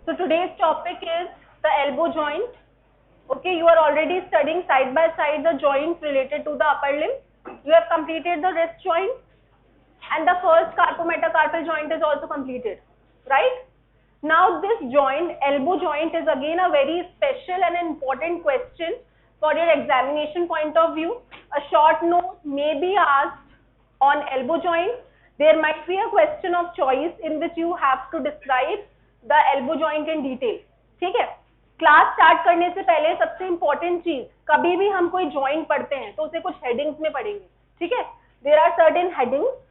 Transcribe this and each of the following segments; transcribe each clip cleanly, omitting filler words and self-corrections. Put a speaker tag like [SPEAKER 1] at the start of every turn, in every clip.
[SPEAKER 1] So today's topic is the elbow joint. Okay, you are already studying side by side the joints related to the upper limb. You have completed the wrist joint and the first carpometacarpal joint is also completed, right? Now this joint, elbow joint, is again a very special and important question for your examination point of view. A short note may be asked on elbow joint. There might be a question of choice in which you have to describe the elbow joint in detail. ठीक है? Class start करने से पहले सबसे important चीज, कभी भी हम कोई जॉइंट पढ़ते हैं तो उसे कुछ हेडिंग्स में पढ़ेंगे. ठीक है? There are certain headings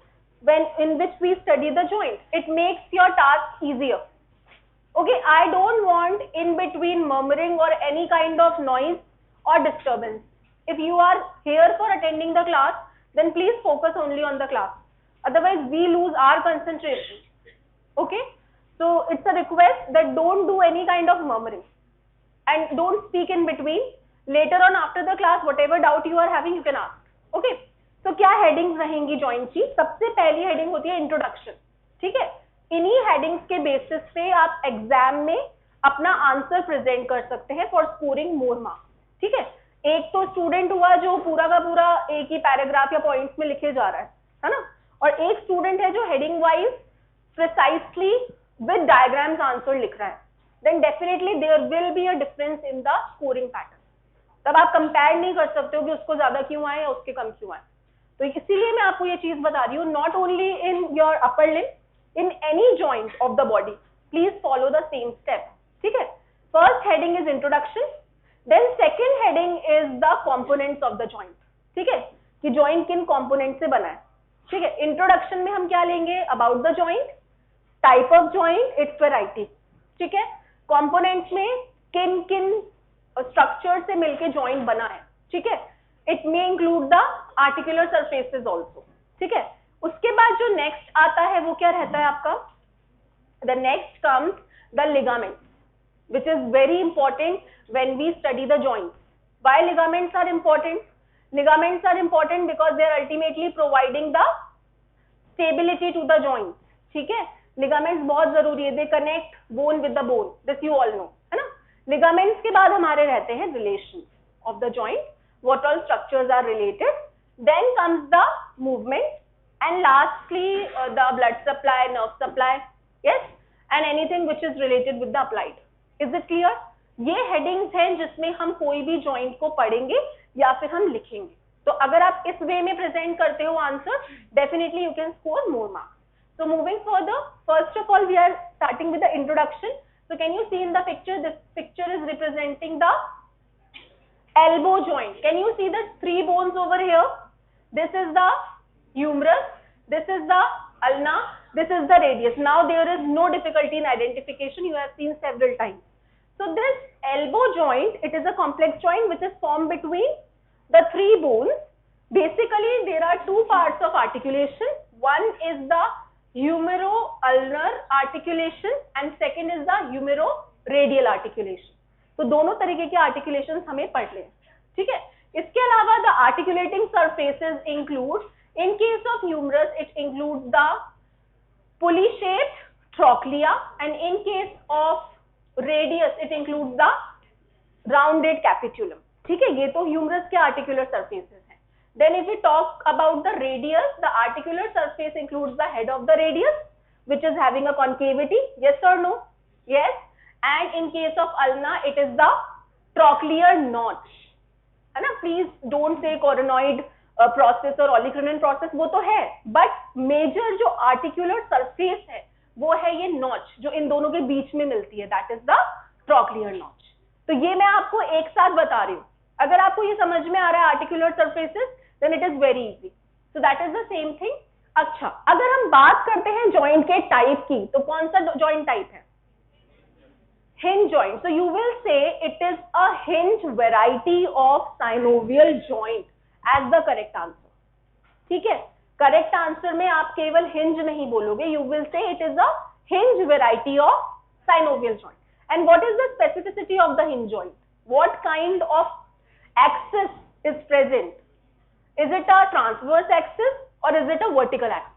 [SPEAKER 1] when in which we study the joint. It makes your task easier. Okay, I don't want in between murmuring or any kind of noise or disturbance. If you are here for attending the class, then please focus only on the class. Otherwise, we lose our concentration. Okay, so it's a request that don't do any kind of murmuring and don't speak in between. Later on after the class, whatever doubt you are having, you can ask. Okay. तो क्या headings रहेंगी joint की? सबसे पहली heading होती है introduction. ठीक है? इन्हीं हेडिंग्स के बेसिस पे आप एग्जाम में अपना आंसर प्रेजेंट कर सकते हैं फॉर स्कोरिंग मोर मार्क्स. ठीक है? एक तो स्टूडेंट हुआ जो पूरा का पूरा एक ही पैराग्राफ या पॉइंट्स में लिखे जा रहा है ना, और एक स्टूडेंट है जो heading wise precisely with diagrams answer लिख रहा है. Then definitely there will be a difference in the scoring pattern. तब आप कंपेयर नहीं कर सकते हो कि उसको ज्यादा क्यों आए या उसके कम क्यों आए. तो इसीलिए मैं आपको ये चीज बता रही हूँ, not only in your upper limb, in any joint of the body please follow the same step. ठीक है? First heading is introduction, then second heading is the components of the joint. ठीक है? कि जॉइंट किन component से बना है. ठीक है? इंट्रोडक्शन में हम क्या लेंगे? About the joint, type of joint, it's variety. ठीक है? कॉम्पोनेंट्स में किन किन स्ट्रक्चर से मिलके जॉइंट बना है. ठीक है? It may include the articular surfaces also. ठीक है? उसके बाद जो नेक्स्ट आता है वो क्या रहता है आपका? The next comes the ligaments, which is very important when we study the joints. Why ligaments are important? Ligaments are important because they are ultimately providing the stability to the joints. ठीक है? Ligaments बहुत जरूरी है. They connect bone with the bone. This you all know, है ना? Ligaments के बाद हमारे रहते हैं relations of the joint. What all structures are related, then comes the movement, and lastly the blood supply, nerve supply, yes, and anything which is related with the applied. Is it clear? ये headings हैं जिसमें हम कोई भी joint को पढ़ेंगे या फिर हम लिखेंगे. तो अगर आप इस way में present करते हो answer, definitely you can score more marks. So moving further, first of all we are starting with the introduction. So can you see in the picture? This picture is representing the elbow joint. Can you see the three bones over here? This is the humerus, this is the ulna, this is the radius. Now there is no difficulty in identification, you have seen several times. So this elbow joint, it is a complex joint which is formed between the three bones. Basically there are two parts of articulation. One is the humero-ulnar articulation and second is the humero-radial articulation. तो दोनों तरीके के articulation हमें पढ़ लें. ठीक है? इसके अलावा the articulating surfaces include, in case of humerus it include the pulley shaped trochlea and in case of radius it include the rounded capitulum. ठीक है? ये तो ह्यूमरस के आर्टिकुलर सरफेसेस हैं. Then if we talk about the radius, the articular surface includes the head of the radius which is having a concavity. Yes or no? Yes. And in case of ulna, it is the trochlear notch. है ना? Please don't say coronoid process और olecranon process, वो तो है, but major जो articular surface है वो है ये notch जो इन दोनों के बीच में मिलती है, that is the trochlear notch. तो ये मैं आपको एक साथ बता रही हूँ. अगर आपको ये समझ में आ रहा है articular surfaces, then it is very easy. So that is the same thing. अच्छा, अगर हम बात करते हैं joint के type की, तो कौन सा joint type है? Hinge joint. So you will say it is a hinge variety of synovial joint as the correct answer. ठीक है? Correct answer में आप केवल hinge नहीं बोलोगे. You will say it is a hinge variety of synovial joint. And what is the specificity of the hinge joint? What kind of axis is present? Is it a transverse axis or is it a vertical axis?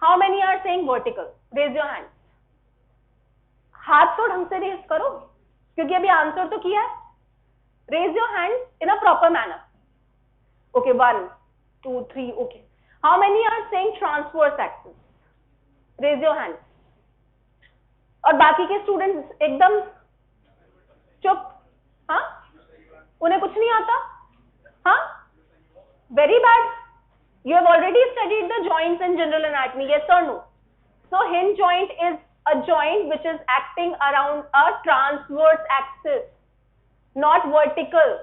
[SPEAKER 1] How many are saying vertical? Raise your hand. हाथ तो ढंग से raise करो, क्योंकि अभी answer तो किया है. Raise your hand in a proper manner. Okay, 1 2 3. Okay, how many are saying transverse axis? Raise your hand. और बाकी के स्टूडेंट्स एकदम चुप. हाँ, उन्हें कुछ नहीं आता. हाँ, very bad. You have already studied the joints in general anatomy, yes or no? So hinge joint is a joint which is acting around a transverse axis, not vertical.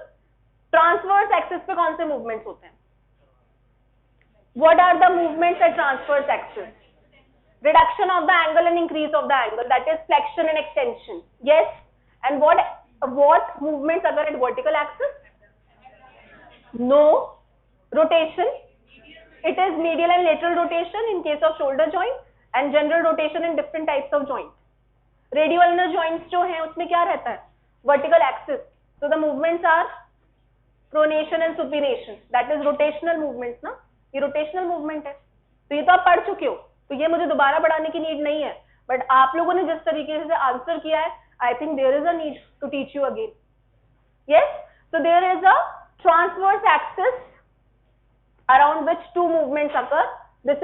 [SPEAKER 1] Transverse axis पे कौन से movements होते हैं? What are the movements at transverse axis? Reduction of the angle and increase of the angle, that is flexion and extension. Yes. And what movements occur at vertical axis? No. Rotation. It is medial and lateral rotation in case of shoulder joint and general rotation in different types of joint. Radioulnar joints जो हैं उसमें क्या रहता है? Vertical axis. So the movements are pronation and supination. That is rotational movements ना? ये rotational movement है. तो ये तो आप पढ़ चुके हो, तो ये मुझे दोबारा पढ़ाने की नीड नहीं है. बट आप लोगों ने जिस तरीके से आंसर किया है, I think there is a need to teach you again. Yes. So there is a transverse axis around which two movements occur. This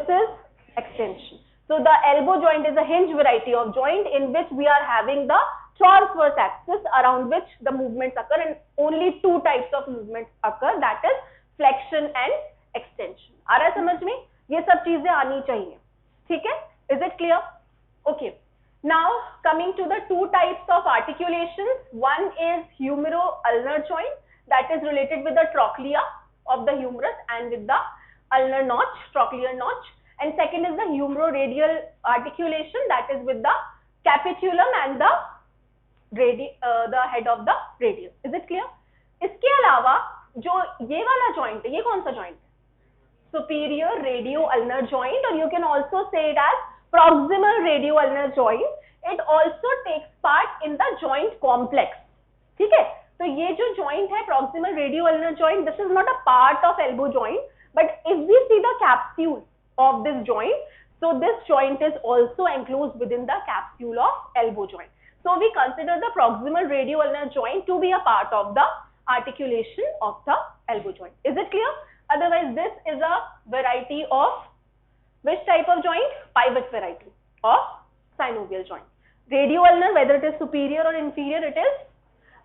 [SPEAKER 1] is extension. So the elbow joint is a hinge variety of joint in which we are having the transverse axis around which the movements occur, and only two types of movements occur, that is flexion and extension. आ रहा है समझ में? ये सब चीजें आनी चाहिए. ठीक है? Is it clear? Okay. Now coming to the two types of articulations. One is humero-ulnar joint, that is related with the trochlea of the humerus and with the ulnar notch, trochlear notch. And second is the humeroradial articulation, that is with the capitulum and the head of the radius. Is it clear? इसके अलावा जो ये वाला joint है, ये कौन सा joint है? Superior radio-ulnar joint, or you can also say it as proximal radio-ulnar joint. It also takes part in the joint complex. ठीक है? तो ये जो joint है proximal radio-ulnar joint, this is not a part of elbow joint, but if we see the capsule of this joint, so this joint is also enclosed within the capsule of elbow joint. So we consider the proximal radio-ulnar joint to be a part of the articulation of the elbow joint. Is it clear? Otherwise, this is a variety of which type of joint? Pivot variety of synovial joint. Radio-ulnar, whether it is superior or inferior, it is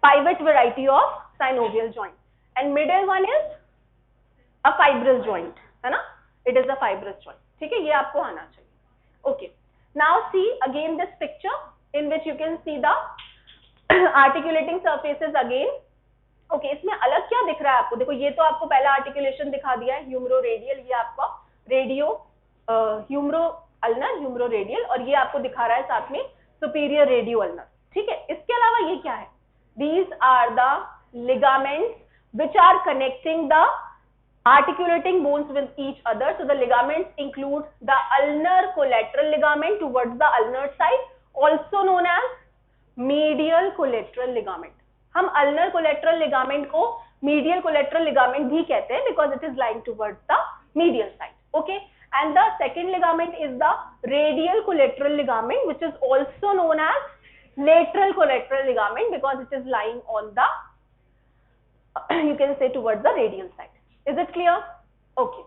[SPEAKER 1] pivot variety of synovial joint. And middle one is a fibrous joint, है ना? It is a fibrous joint. ठीक है? ये आपको आना चाहिए. Okay. Now see again this picture in which you can see the articulating surfaces again. Okay, इसमें अलग क्या दिख रहा है आपको? देखो, ये तो आपको पहला आर्टिकुलेशन दिखा दिया है, ह्यूमरोरेडियल. ये आपका ह्यूमरो-अल्नर, ह्यूमरोरेडियल, और ये आपको दिखा रहा है साथ में सुपीरियर रेडियो-अल्नर. ठीक है? इसके अलावा ये क्या है? These are the ligaments which are connecting the articulating bones with each other. So the ligaments include the ulnar collateral ligament towards the ulnar side, also known as medial collateral ligament. हम ulnar collateral ligament को medial collateral ligament भी कहते हैं because it is lying towards the medial side. Okay, and the second ligament is the radial collateral ligament, which is also known as lateral collateral ligament because it is lying on the you can say towards the radial side. Is it clear? Okay.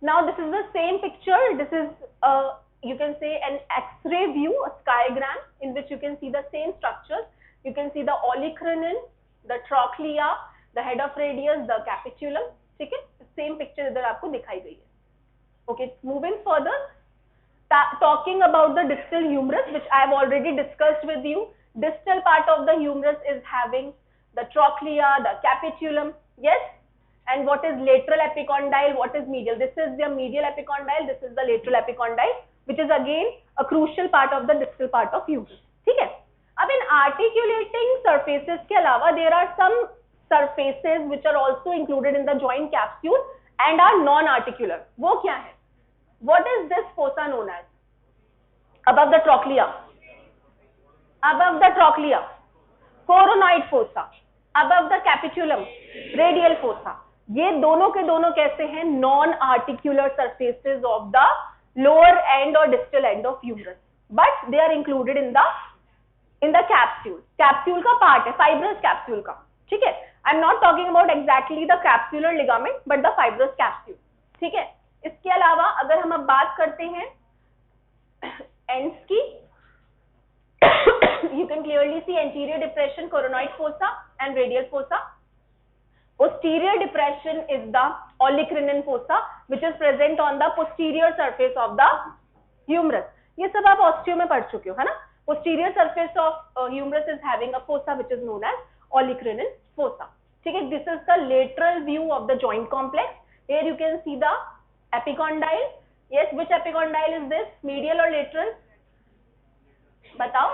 [SPEAKER 1] Now this is the same picture. This is you can say an X-ray view, a skygram in which you can see the same structures. You can see the olecranon, the trochlea, the head of radius, the capitulum. ठीक है? Same picture इधर आपको दिखाई गई है. Okay, moving further, talking about the distal humerus, which I have already discussed with you. Distal part of the humerus is having the trochlea, the capitulum. Yes. And what is lateral epicondyle? What is medial? This is the medial epicondyle. This is the lateral epicondyle, which is again a crucial part of the distal part of humerus. ठीक है? अब इन articulating surfaces के अलावा there are some surfaces which are also included in the joint capsule and are non-articular. वो क्या है? What is this fossa known as? Above the trochlea. Above the trochlea. Coronoid fossa. Above the capitulum. Radial fossa. ये दोनों के दोनों कैसे हैं? Non-articular surfaces of the lower end or distal end of humerus. but they are included in the capsule. Capsule का part है, fibrous capsule का, ठीक है. I'm not talking about exactly the capsular ligament, but the fibrous capsule, ठीक है. इसके अलावा अगर हम अब बात करते हैं ends की, you can clearly see anterior depression, coronoid fossa and radial fossa. Posterior depression is the olecranon fossa, which is present on the posterior surface of the humerus. ये सब आप ऑस्टियो में पढ़ चुके हो, है ना. Posterior surface of humerus is having a fossa which is known as olecranon fossa. ठीक है. This is the lateral view of the joint complex. Here you can see the epicondyle. Yes, which epicondyle is this? Medial or lateral? बताओ.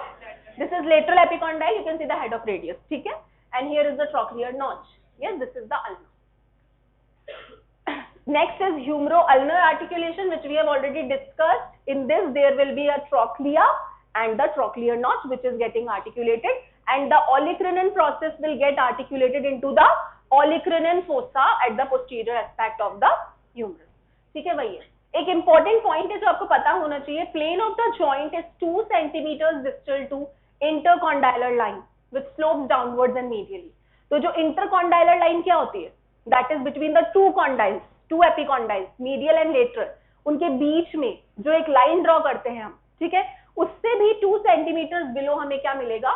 [SPEAKER 1] This is lateral epicondyle. You can see the head of radius. ठीक है. And here is the trochlear notch. Yes, this is the ulna. Next is humero-ulnar articulation, which we have already discussed. In this, there will be a trochlea and the trochlear notch, which is getting articulated, and the olecranon process will get articulated into the olecranon fossa at the posterior aspect of the humerus. ठीक है भैया. एक important point है जो आपको पता होना चाहिए. Plane of the joint is 2 centimeters distal to intercondylar line, which slopes downwards and medially. तो जो intercondylar line क्या होती है? That is between the two condyles, two epicondyles, medial and lateral. उनके बीच में जो एक लाइन ड्रॉ करते हैं हम, ठीक है, उससे भी 2 centimeters बिलो हमें क्या मिलेगा?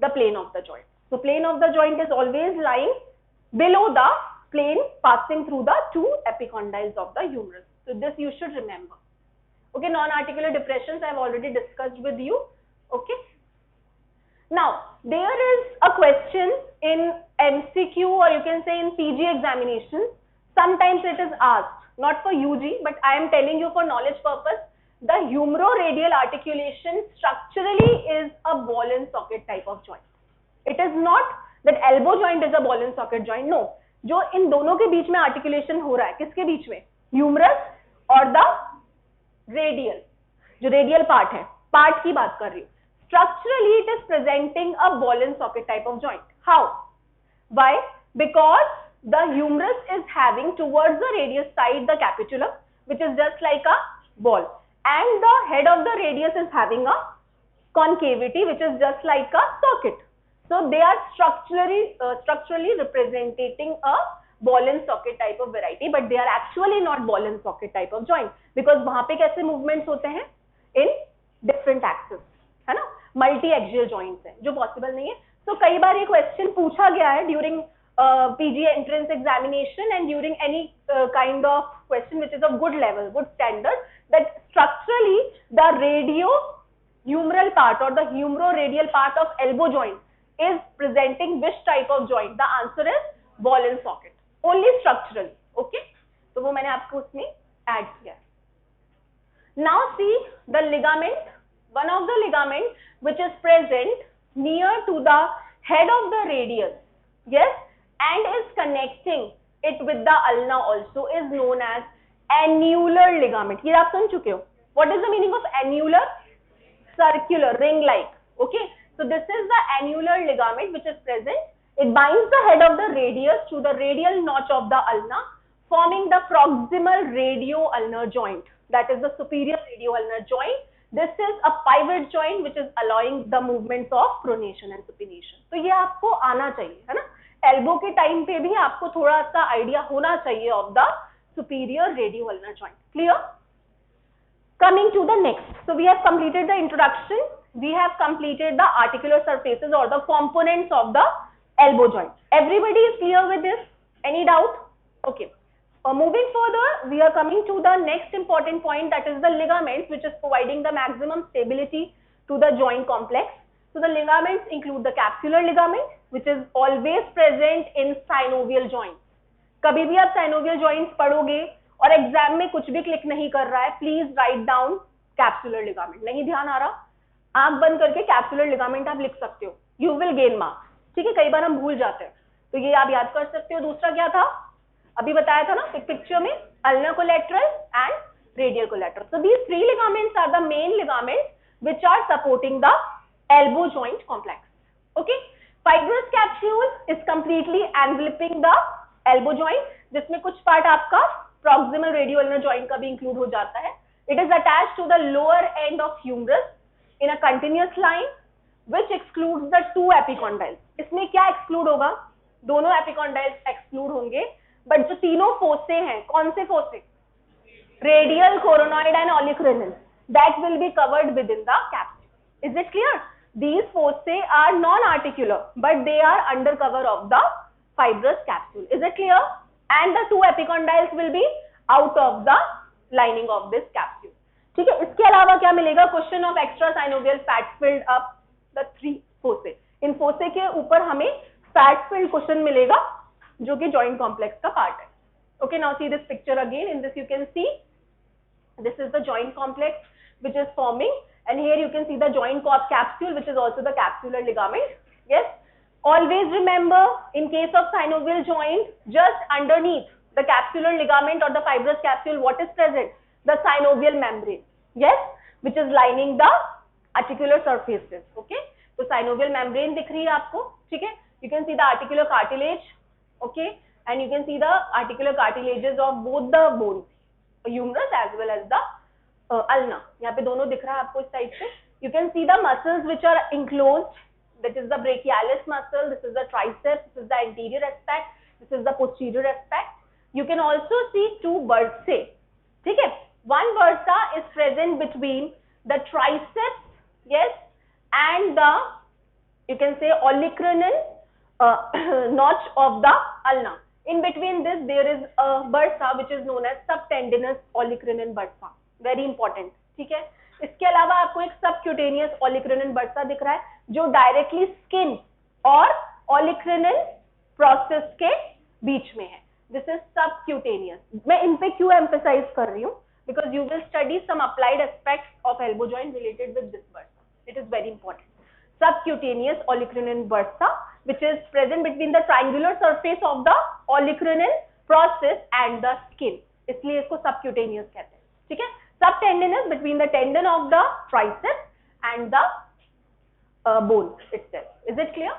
[SPEAKER 1] The plane of the joint. So plane of the joint is always lying below the plane passing through the 2 epicondyles of the humerus. So this you should remember. Okay, non-articular depressions I have already discussed with you. Okay. Now there is a question in MCQ, or you can say in PG examination. Sometimes it is asked, not for UG, but I am telling you for knowledge purpose. The humeroradial articulation structurally is a ball and socket type of joint. It is not that elbow joint is a ball and socket joint. No, जो इन दोनों के बीच में articulation हो रहा है, किसके बीच में? Humerus और the radial, जो radial part है, part की बात कर रही हूँ. Structurally, it is presenting a ball and socket type of joint. How? Why? Because the humerus is having towards the radius side the capitulum, which is just like a ball, and the head of the radius is having a concavity, which is just like a socket. So they are structurally representing a ball and socket type of variety, but they are actually not ball and socket type of joint, because वहाँ पे कैसे movements होते हैं? In different axes, है ना? Multi-axial joints है, जो possible नहीं है. So कई बार ये question पूछा गया है during PG entrance examination and during any kind of question which is of good level, good standard, that structurally the radio-humeral part or the humeroradial part of elbow joint is presenting which type of joint? The answer is ball and socket. Only structurally. Okay? तो वो मैंने आपको उसमें add किया. Now see the ligament. One of the ligament which is present near to the head of the radius, yes, and is connecting it with the ulna also, is known as annular ligament. ये आप सुन चुके हो. What is the meaning of annular? Circular, ring-like. Okay, so this is the annular ligament which is present. It binds the head of the radius to the radial notch of the ulna, forming the proximal radio-ulnar joint. That is the superior radio-ulnar joint. This is a pivot joint which is allowing the movements of pronation and supination. तो ये आपको आना चाहिए, है ना? Elbow के time पे भी आपको थोड़ा सा idea होना चाहिए of the superior radio-ulnar joint. Clear? Coming to the next. So we have completed the introduction. We have completed the articular surfaces or the components of the elbow joint. Everybody is clear with this? Any doubt? Okay. Moving further, we are coming to the next important point, that is the ligaments, which is providing the maximum stability to the joint complex. So the ligaments include the capsular ligament, which is always present in synovial joints. कभी भी आप synovial joints पढ़ोगे और exam में कुछ भी click नहीं कर रहा है, please write down capsular ligament. नहीं ध्यान आ रहा, आंख बंद करके कैप्सुलर लिगामेंट आप लिख सकते हो. You will gain marks. ठीक है, कई बार हम भूल जाते हैं, तो ये आप याद कर सकते हो. दूसरा क्या था, अभी बताया था ना पिक्चर में, ulnar collateral and radial collateral. So these 3 ligaments are the main ligaments which are supporting the elbow joint complex. Okay, fibrous capsule is completely enveloping the elbow joint, जिसमें कुछ पार्ट आपका proximal radio-ulnar joint का भी include हो जाता है. It is attached to the lower end of humerus in a continuous line which excludes the two epicondyles. इसमें क्या exclude होगा? दोनों epicondyles exclude होंगे, but जो तीनों फोसे हैं, कौन से फोसे? Radial, coronoid and olecranon, that will be covered within the capsule. Is it clear? These foci are non-articular, but they are under cover of the fibrous capsule. Is it clear? And the two epicondyles will be out of the lining of this capsule. ठीक है, इसके अलावा क्या मिलेगा? Cushion of extra synovial fat filled up the three foci. In foci के ऊपर हमें fat filled cushion मिलेगा, जो कि joint complex का part है. Okay, now see this picture again. In this you can see, this is the joint complex which is forming, and here you can see the joint capsule which is also the capsular ligament. Yes, always remember, in case of synovial joint, just underneath the capsular ligament or the fibrous capsule, what is present? The synovial membrane. Yes, which is lining the articular surfaces. Okay, so synovial membrane दिख रही है आपको, ठीक है? You can see the articular cartilage. Okay, and you can see the articular cartilages of both the bones, humerus as well as the ulna. यहाँ पे दोनों दिख रहा है आपको इस साइड से. You can see the muscles which are enclosed. That is the brachialis muscle. This is the triceps. This is the anterior aspect. This is the posterior aspect. You can also see two bursae. ठीक है? One bursa is present between the triceps, yes, and the, you can say, olecranon notch of the ulna. In between this, there is a bursa which is known as subtendinous olecranon bursa. Very important. ठीक है? इसके अलावा आपको एक subcutaneous olecranon bursa दिख रहा है, जो directly skin और olecranon process के बीच में है. This is subcutaneous. मैं इन पे क्यों emphasize कर रही हूँ? Because you will study some applied aspects of elbow joint related with this bursa. It is very important. Subcutaneous olecranon bursa, which is present between the triangular surface of the olecranon process and the skin. इसलिए इसको subcutaneous कहते हैं. ठीक है? Subtendinous between the tendon of the triceps and the bone itself. Is it clear?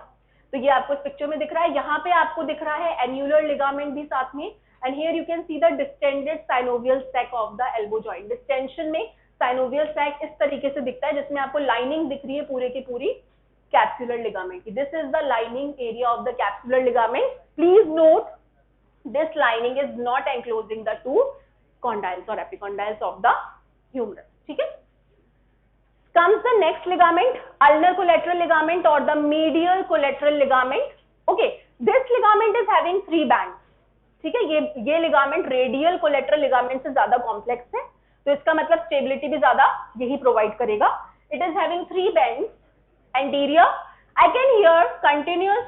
[SPEAKER 1] तो ये आपको इस पिक्चर में दिख रहा है. यहाँ पे आपको दिख रहा है annular ligament भी साथ में. And here you can see the distended synovial sac of the elbow joint. Distension में synovial sac इस तरीके से दिखता है, जिसमें आपको lining दिख रही है पूरे की पूरी capsular ligament की. This is the lining area of the capsular ligament. Please note, this lining is not enclosing the two condyles or epicondyles of the humerus. ठीक है? Comes the next ligament, ulnar collateral ligament or the medial collateral ligament. Okay, this ligament is having three bands. ठीक है? ये ligament radial collateral ligament से ज्यादा complex है, तो इसका मतलब स्टेबिलिटी भी ज्यादा यही प्रोवाइड करेगा. It is having three bends anterior. I can hear continuous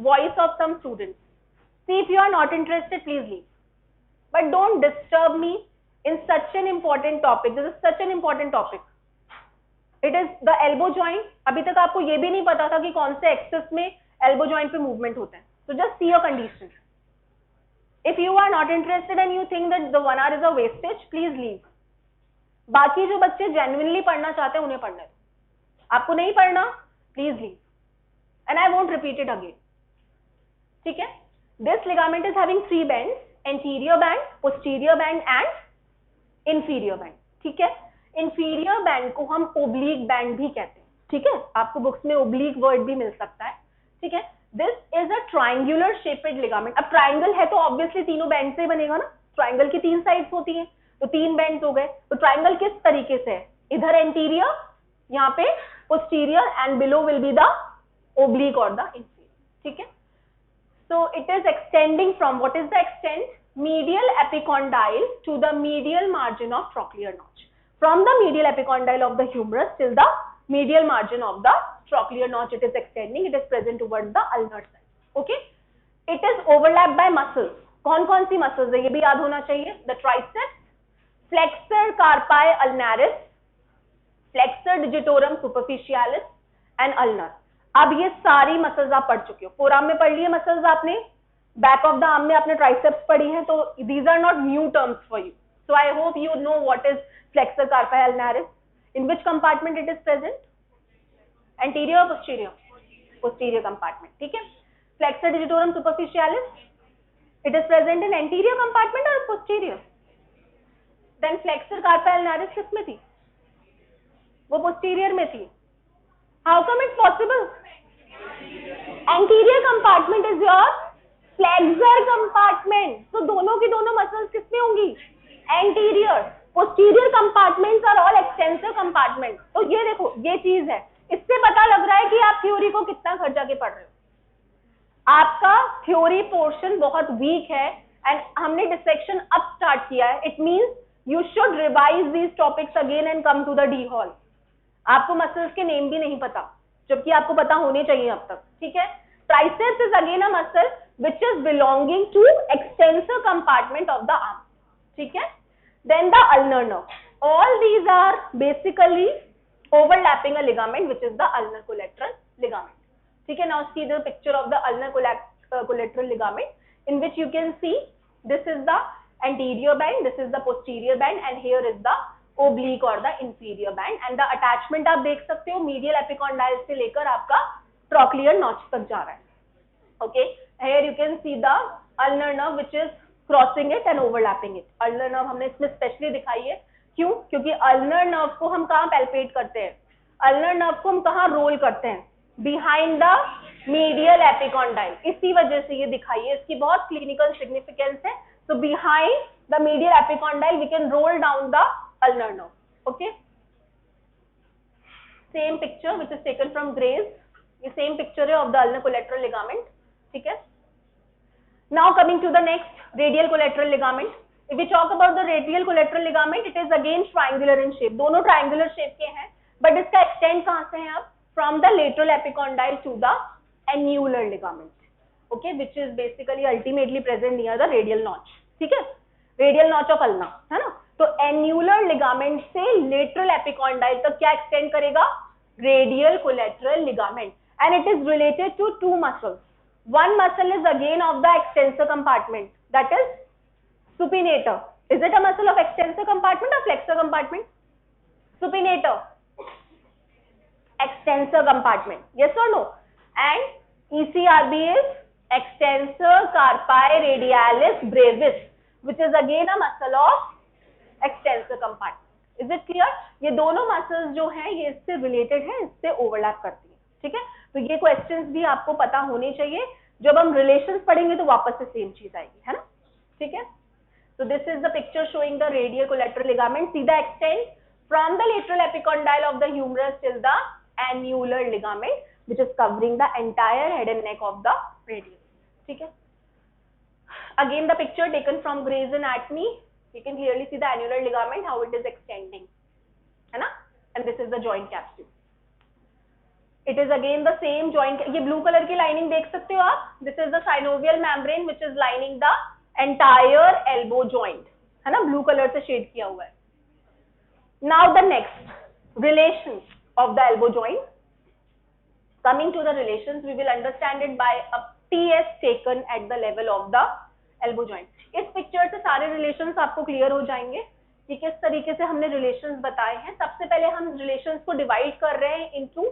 [SPEAKER 1] voice of some students. See if you are not interested, please leave, but don't disturb me in such an important topic. This is such an important topic. It is the elbow joint. अभी तक आपको ये भी नहीं पता था कि कौन से एक्सिस में एल्बो जॉइंट पे मूवमेंट होता है. So just see your condition. If you are not interested and you think that the 1 hour is a wastage, please leave. बाकी जो बच्चे genuinely पढ़ना चाहते हैं उन्हें पढ़ने दो. आपको नहीं पढ़ना, please leave. And I won't repeat it again. ठीक है? This ligament is having three bands: anterior band, posterior band and inferior band. ठीक है? Inferior band को हम oblique band भी कहते हैं. ठीक है? आपको बुक्स में oblique word भी मिल सकता है. ठीक है? This is a triangular shaped ligament. अब ट्राइंगल है तो ऑब्वियसली तीनों बैंड से बनेगा ना. ट्राइंगल की तीन साइड्स होती हैं, तो तीन बैंड्स हो गए. तो ट्राइंगल किस तरीके से है? इधर एंटीरियर, यहाँ पे posterior, and below will be the oblique और द इंफीरियर. ठीक है? So it is extending from, what is the extent? Medial epicondyle to the medial margin of trochlear notch. From the medial epicondyle of the humerus till the medial margin of the trochlear notch. It is extending. It is present towards the ulnar side. Okay. It is overlapped by muscles. कौन कौन सी muscles है ये भी याद होना चाहिए. The triceps, flexor carpi ulnaris, flexor digitorum superficialis and ulnar. अब ये सारी muscles आप पढ़ चुके हो. forearm में पढ़ लिए muscles आपने, back of the arm में आपने triceps पढ़ी है, तो these are not new terms for you. So I hope you know what is flexor carpi ulnaris. In which compartment it is present? Anterior or posterior? Posterior compartment. ठीक है? Flexor digitorum superficialis. It is present in anterior compartment or posterior? Then flexor carpi ulnaris किस में थी? वो posterior में थी. How come it's possible? Anterior compartment is your flexor compartment. तो दोनों की दोनों मसल्स किसमें होंगी? Anterior. Posterior compartments are all extensor compartment. तो ये देखो, ये चीज है. इससे पता लग रहा है कि आप थ्योरी को कितना खर्चा के पढ़ रहे हो. आपका थ्योरी पोर्शन बहुत वीक है एंड हमने डिसेक्शन अब स्टार्ट किया है. It means you should revise these topics again and come to the D hall. आपको मसल्स के नेम भी नहीं पता, जबकि आपको पता होने चाहिए अब तक. ठीक है. Triceps is again a muscle which is belonging to extensor compartment of the arm. ठीक है. Then the ulnar nerve. All these are basically overlapping a ligament which is the ulnar collateral ligament. ठीक है. Now see the picture of the ulnar collateral ligament in which you can see this is the anterior band, this is the posterior band and here is the oblique or the inferior band and the attachment आप देख सकते हो medial epicondyle से लेकर आपका trochlear notch तक जा रहा है. Okay. Here you can see the ulnar nerve which is crossing it and overlapping it. Ulnar nerve हमने इसमें स्पेशली दिखाई है. क्यों? क्योंकि ulnar nerve को हम कहाँ palpate करते हैं? Ulnar nerve को हम कहाँ रोल करते हैं? Behind the medial epicondyle. इसी वजह से ये दिखाई है. इसकी बहुत clinical significance है. So behind the medial epicondyle we can roll down the ulnar nerve. Okay. Same picture which is taken from Graves. ये same picture है of the ulnar collateral ligament. ठीक है. Now coming to the next, radial collateral ligament. If we talk about the radial collateral ligament, it is again triangular in shape. दोनों triangular shape के हैं, but इसका extend कहाँ से है अब? From the lateral epicondyle to the annular ligament. Okay, which is basically ultimately present near the radial notch. ठीक है. Radial notch of ulna, है ना? तो annular ligament से lateral epicondyle तक क्या extend करेगा? Radial collateral ligament. And it is related to two muscles. One muscle is again of the extensor compartment, that is supinator. Is it a muscle of extensor compartment or flexor compartment? Supinator. Extensor compartment. Yes or no? And ECRB is extensor carpi radialis brevis, which is again a muscle of extensor compartment. Is it clear? ये दोनों muscles जो हैं ये इससे related हैं, इससे overlap करती हैं. ठीक है. तो ये क्वेश्चंस भी आपको पता होने चाहिए. जब हम रिलेशंस पढ़ेंगे तो वापस से सेम चीज आएगी, है ना. ठीक है. So this is the picture showing the radial collateral ligament. See the extent from the lateral epicondyle of the humerus till the annular ligament, which is covering the entire head and neck of the radius. ठीक है. Again the picture taken from Gray's Anatomy. You can clearly see the annular ligament, how it is extending, है ना. And this is the joint capsule. It is again the same joint. ये blue color की lining देख सकते हो आप. This is the synovial membrane which is lining the entire elbow joint. है ना, blue color से shade किया हुआ है. Now the next relations of the elbow joint. Coming to the relations, we will understand it by a TS taken at the level of the elbow joint. इस picture से सारे relations आपको clear हो जाएंगे कि किस तरीके से हमने relations बताए हैं. सबसे पहले हम relations को divide कर रहे हैं into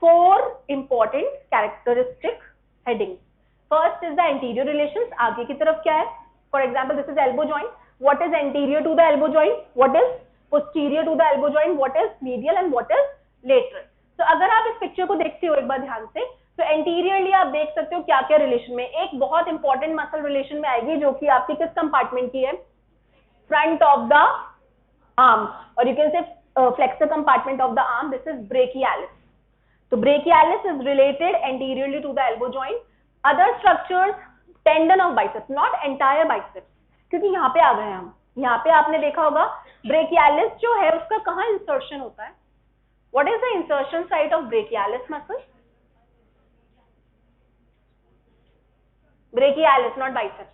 [SPEAKER 1] 4 important characteristic headings. First is the anterior relations. आगे की तरफ क्या है? For example, this is elbow joint. What is anterior to the elbow joint? What is posterior to the elbow joint? What is medial and what is lateral? So अगर आप इस picture को देखते हो एक बार ध्यान से, तो anteriorly आप देख सकते हो क्या क्या रिलेशन में. एक बहुत इंपॉर्टेंट मसल रिलेशन में आएगी जो कि आपकी किस कंपार्टमेंट की है? फ्रंट ऑफ द आर्म, और you can say flexor compartment of the arm. This is brachialis. So brachialis is related anteriorly to the elbow joint. Other structures, tendon of biceps, not entire biceps. क्योंकि यहाँ पे आ गए हम. यहाँ पे आपने देखा होगा brachialis जो है उसका कहाँ insertion होता है? What is the insertion site of brachialis muscle? Brachialis, not biceps.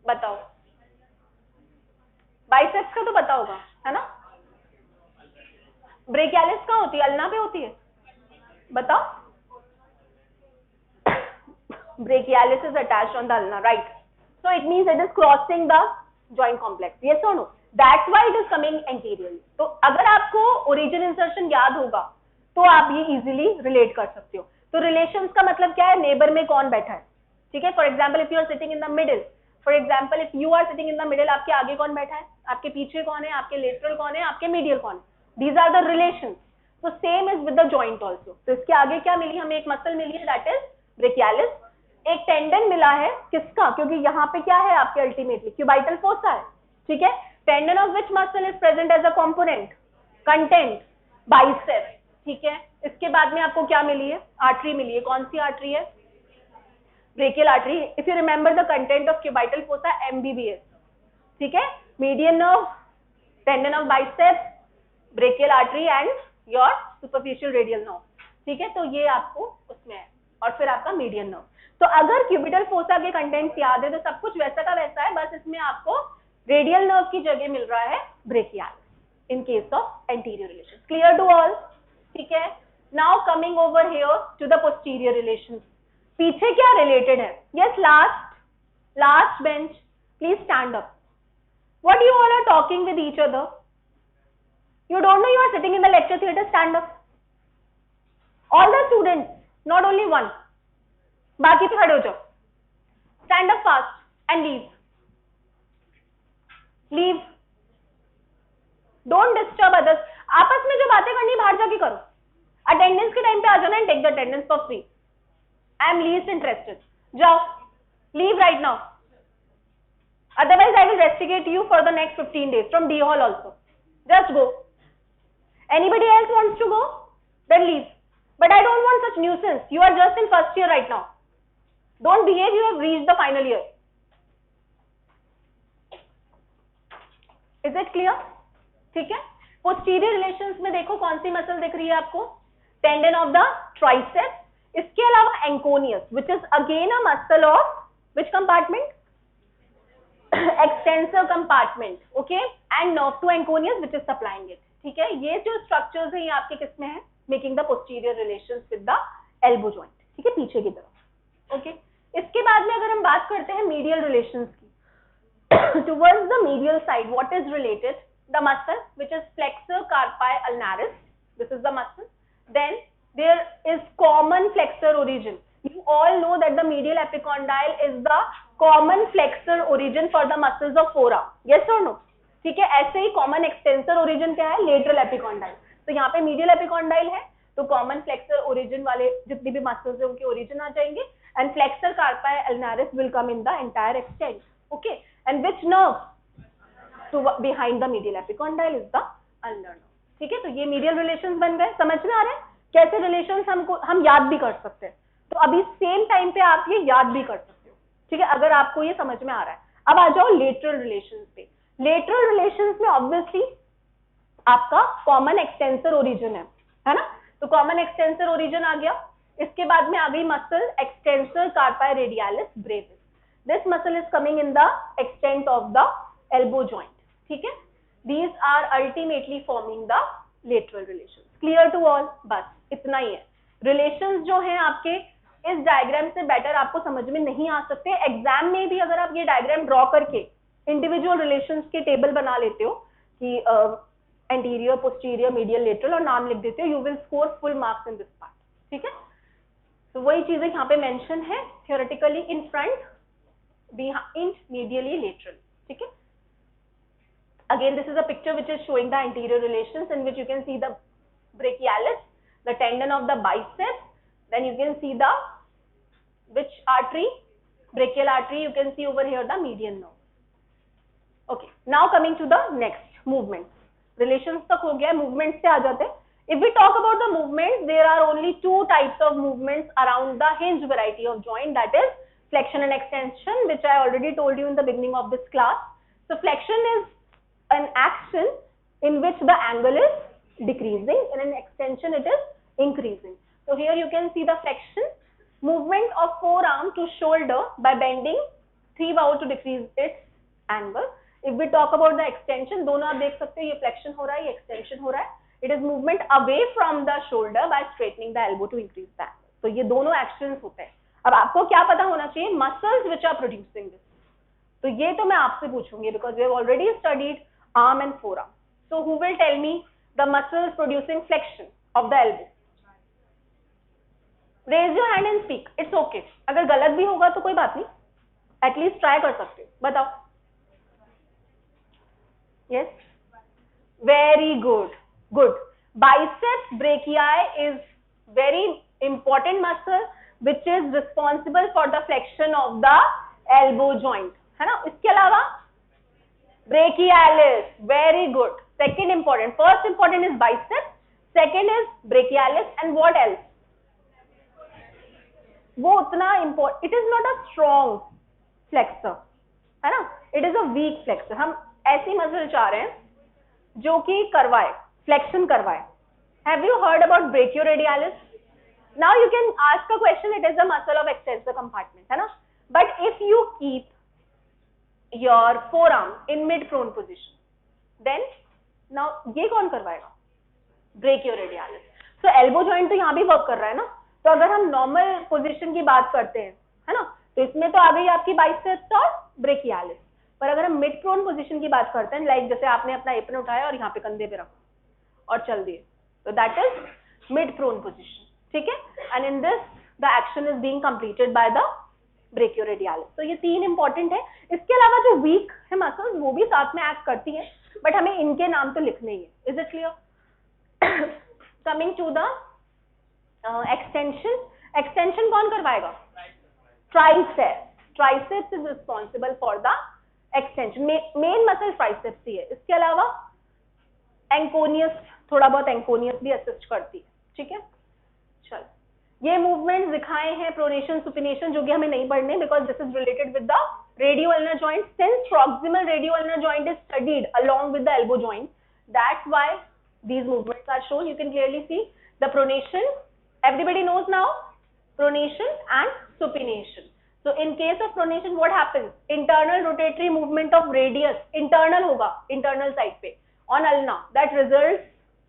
[SPEAKER 1] बताओ. बाइसेप्स का तो पता होगा, है ना. ब्रेकियालिस कहाँ होती है? अल्ना पे होती है. बताओ. Brachialis is attached on the ulna, right? So it means it is crossing the joint complex. Yes or no? That's why it is coming anteriorly. तो अगर आपको origin insertion याद होगा तो आप ये easily relate कर सकते हो. तो relations का मतलब क्या है? Neighbor में कौन बैठा है? ठीक है. For example, if you are sitting in the middle, for example if you are sitting in the middle, आपके आगे कौन बैठा है, आपके पीछे कौन है, आपके लेटरल कौन है, आपके मीडियल कौन है, दीज आर द रिलेशन. तो same is with the joint also. तो इसके आगे क्या मिली हमें, एक मसल मिली है दैट इज ब्रेकियालिस. एक टेंडन मिला है किसका, क्योंकि यहाँ पे क्या है आपके अल्टीमेटली क्यूबाइटल फोसा है. ठीक है, tendon of which muscle is present as a component, content biceps. ठीक है, इसके बाद में आपको क्या मिली है, आर्टरी मिली है. कौन सी आर्टरी है, brachial artery. If you remember the content of cubital fossa, MBBS. ठीक है, median nerve, tendon of biceps, brachial artery and your superficial radial nerve. ठीक है, तो ये आपको उसमें है, और फिर आपका मीडियन नर्व. तो अगर क्यूबिटल फोसा के कंटेंट्स याद है तो सब कुछ वैसा का वैसा है, बस इसमें आपको रेडियल नर्व की जगह मिल रहा है brachialis in case of anterior relation. Clear to all. ठीक है, now coming over here to the posterior relation. पीछे क्या रिलेटेड है, yes last bench please stand up. What you all are talking with each other, you don't know you are sitting in the lecture theater, stand up, all the students, not only one. बाकी पे खड़े हो जाओ, stand up fast and leave, don't disturb others. आपस में जो बातें करनी बाहर जाके करो, अटेंडेंस के टाइम पे आ जाना and take the attendance for free. I am least interested. जाओ, leave right now, otherwise I will rusticate you for the next 15 days from D hall also. Just go. Anybody else wants to go? Then leave. But I don't want such nuisance. You are just in first year right now. Don't behave, you have reached the final year. Is it clear? ठीक है, posterior relations में देखो कौन सी muscle दिख रही है आपको, tendon of the triceps. इसके अलावा एंकोनियस which is again a muscle of which compartment? Extensor compartment. Okay, and nerve to enconius which is supplying it. ठीक है, ये जो स्ट्रक्चर्स है ये आपके किस में है, making the posterior relations with the elbow joint. ठीक है, पीछे की तरफ. ओके, इसके बाद में अगर हम बात करते हैं मीडियल रिलेशंस की, towards the medial side what is related, the muscle which is flexor carpi ulnaris, this is the muscle. Then there is common flexor origin. You all know that the medial epicondyle is the common flexor origin for the muscles of forearm. Yes or no? ठीक है, ऐसे ही common extensor origin क्या है, lateral epicondyle. तो यहाँ पे medial epicondyle है तो कॉमन फ्लेक्सर ओरिजिन वाले जितनी भी मसल्स है उनके ओरिजिन आ जाएंगे, and flexor carpi ulnaris will come in the entire extent. Okay, and which nerve to behind the medial epicondyle is the ulnar nerve. ठीक है, तो ये मीडियल रिलेशंस बन गए. समझ में आ रहे हैं कैसे रिलेशंस हम याद भी कर सकते हैं. तो अभी सेम टाइम पे आप ये याद भी कर सकते हो. ठीक है, अगर आपको ये समझ में आ रहा है. अब आ जाओ लेटरल रिलेशंस पे. लेटरल रिलेशंस में ऑब्वियसली आपका कॉमन एक्सटेंसर ओरिजिन है ना, तो कॉमन एक्सटेंसर ओरिजिन आ गया. इसके बाद में आ गई muscle extensor carpi radialis brevis. This muscle is coming in the extent of the elbow joint. ठीक है, these are ultimately forming the lateral relations. Clear to all, बस इतना ही है. रिलेशंस जो हैं आपके इस डायग्राम से बेटर आपको समझ में नहीं आ सकते. एग्जाम में भी अगर आप ये डायग्राम ड्रॉ करके इंडिविजुअल रिलेशंस के टेबल बना लेते हो कि एंटीरियर, पोस्टीरियर, मीडियल, लेटरल और नाम लिख देते हो, you will score full marks in this part. ठीक है, तो वही चीजें यहाँ पे मेंशन है, theoretically in front, behind, medially, lateral. ठीक है, again this is a picture which is showing the anterior relations in which you can see the brachialis, the tendon of the biceps, then you can see the which artery, brachial artery, you can see over here the median nerve. Okay, now coming to the next movement. Relations तक हो गया, movements से आ जाते हैं. If we talk about the movements, there are only two types of movements around the hinge variety of joint, that is flexion and extension, which I already told you in the beginning of this class. So flexion is an action in which the angle is decreasing, and in extension it is increasing. So here you can see the flexion, movement of forearm to shoulder by bending 3 bow to decrease its angle. If we talk about the extension, दोनों आप देख सकते हो, ये flexion हो रहा है, ये extension हो रहा है. It is movement away from the shoulder by straightening the elbow to increase the angle. तो ये दोनों actions होते हैं. अब आपको क्या पता होना चाहिए, muscles which are producing this. तो ये तो मैं आपसे पूछूंगी because we have already studied arm and forearm. So who will tell me the muscles producing flexion of the elbow? Raise your hand and speak. It's okay. अगर गलत भी होगा तो कोई बात नहीं. एटलीस्ट ट्राई कर सकते हो, बताओ. Yes, very good, good. Biceps brachii is very important muscle which is responsible for the flexion of the elbow joint, है ना. इसके अलावा brachialis, very good. Second important, first important is biceps, second is brachialis, and what else. वो उतना important, it is not a strong flexor, है ना, it is a weak flexor. हम ऐसी मसल चाह रहे हैं जो कि करवाए, फ्लेक्शन करवाए. Have you heard about brachioradialis? Now you can ask a question, it is a muscle of extensor compartment, है ना, but if you keep your forearm in mid prone position, then now ये कौन करवाएगा? Brachioradialis. सो elbow joint तो यहाँ भी work कर रहा है ना. तो अगर हम नॉर्मल पोजीशन की बात करते हैं, है ना, तो इसमें तो आ गई आपकी बाइसेप्स और ब्रेकियालिस. पर अगर हम मिड प्रोन पोजीशन की बात करते हैं, लाइक जैसे आपने अपना एप्रन उठाया और यहाँ पे कंधे पे रखा और चल दिए, तो that is mid prone position. ठीक है, and in this the action is being completed by the brachioradialis. तो ये तीन इंपॉर्टेंट है. इसके अलावा जो वीक है मसल्स वो भी साथ में एक्ट करती है, बट हमें इनके नाम तो लिखने ही है. Is it clear? Coming to the extension. Extension कौन करवाएगा? Triceps. Triceps is responsible for the extension. Main muscle triceps ही है. इसके अलावा एंकोनियस, थोड़ा बहुत एंकोनियस भी असिस्ट करती है. ठीक है, चल ये मूवमेंट दिखाए हैं, प्रोनेशन सुपिनेशन, जो कि हमें नहीं पढ़ने because this is related with the radio ulnar joint. Since proximal radio ulnar joint is studied along with the elbow joint, that's why these movements are shown. You can clearly see the pronation. Everybody knows now pronation and supination. So in case of pronation what happens? Internal rotatory movement of radius, internal होगा, internal side पे on ulna, that results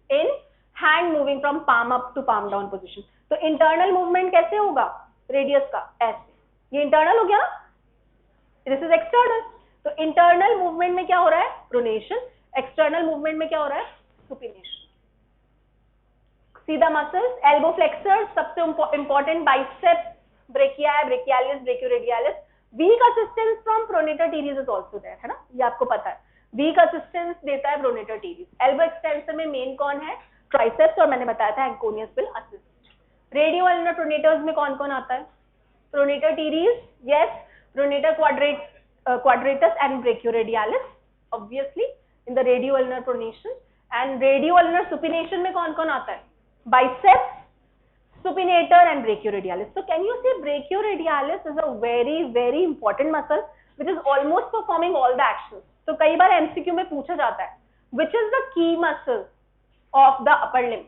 [SPEAKER 1] in hand moving from palm up to palm down position. तो internal movement कैसे होगा? Radius का ऐसे, ये internal हो गया ना, दिस इज एक्सटर्नल. तो इंटरनल मूवमेंट में क्या हो रहा है? प्रोनेशन. एक्सटर्नल मूवमेंट में क्या हो रहा है? सुपिनेशन. सीधा मसल्स, एल्बो फ्लेक्सर्स, सबसे important biceps, brachii, brachialis, brachioradialis. Weak assistance from pronator teres is also there, है ना, ये आपको पता है. वीक असिस्टेंस देता है प्रोनेटर टीरीज. एल्बो एक्सटेंसर में मेन कौन है? ट्राइसेप्स, और मैंने बताया था एंकोनियस विल असिस्ट. रेडियो अल्नर प्रोनेटर्स में कौन कौन आता है? Pronator teres, yes, pronator quadratus and brachioradialis obviously in the radio ulnar pronation. and radio ulnar supination में कौन कौन आता है? biceps, supinator and brachioradialis. So can you say brachioradialis is a very very important muscle which is almost performing all the actions. तो कई बार MCQ में पूछा जाता है which is the key muscle of the upper limb.